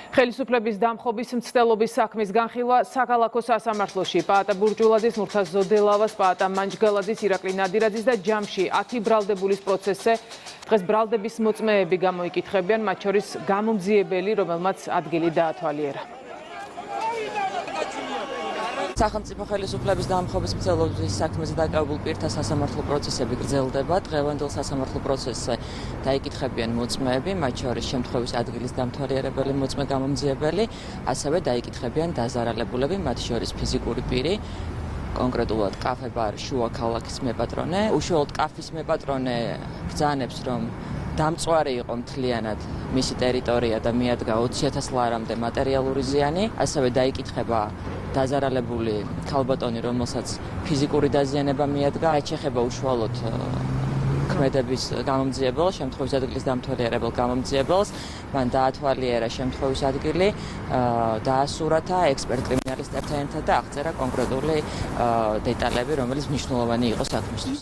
ხელისუფლების დამხობის მცდელობის საქმის განხილვა საქალაქო სასამართლოში. პაატა ბურჯულაძის, მურთაზ ზოდელავას, პაატა მანჯგალაძის, ირაკლი ნადირაძის და ჯამში 10 ბრალდებულის პროცესზე დღეს ბრალდების მოწმეები გამოიკითხებიან, მათ შორის გამომძიებელი, რომელმაც ადგილი დაათვალიერა. სახელმწიფო ხელისუფლების დამხობის მცდელობის საქმეზე დაკავებულ პირთა სასამართლო პროცესები გრძელდება. დღევანდელ სასამართლო პროცესზე დაიკითხებიან მოწმეები, მათ შორის შემთხვევის ადგილის დამთვალიერებელი მოწმე გამომძიებელი, ასევე დაიკითხებიან დაზარალებულები, მათ შორის ფიზიკური პირი, კონკრეტულად კაფე ბარ შუა ქალაქის მეპატრონე. უშუალოდ კაფის მეპატრონე ბრძანებს, რომ დამწვარი იყო მთლიანად მისი ტერიტორია და მიადგა 20,000 ლარამდე მატერიალური ზიანი, ასევე დაიკითხება დაზარალებული ქალბატონი, რომელსაც ფიზიკური დაზიანება მიადგა. რაც შეეხება უშუალოდ ქმედების გამომძიებელს, შემთხვევის ადგილის დამთვალიერებელ გამომძიებელს, მან დაათვალიერა შემთხვევის ადგილი, დაასურათა ექსპერტ კრიმინალისტებთან ერთად და აღწერა კონკრეტული დეტალები, რომელიც მნიშვნელოვანი იყო საქმისთვის.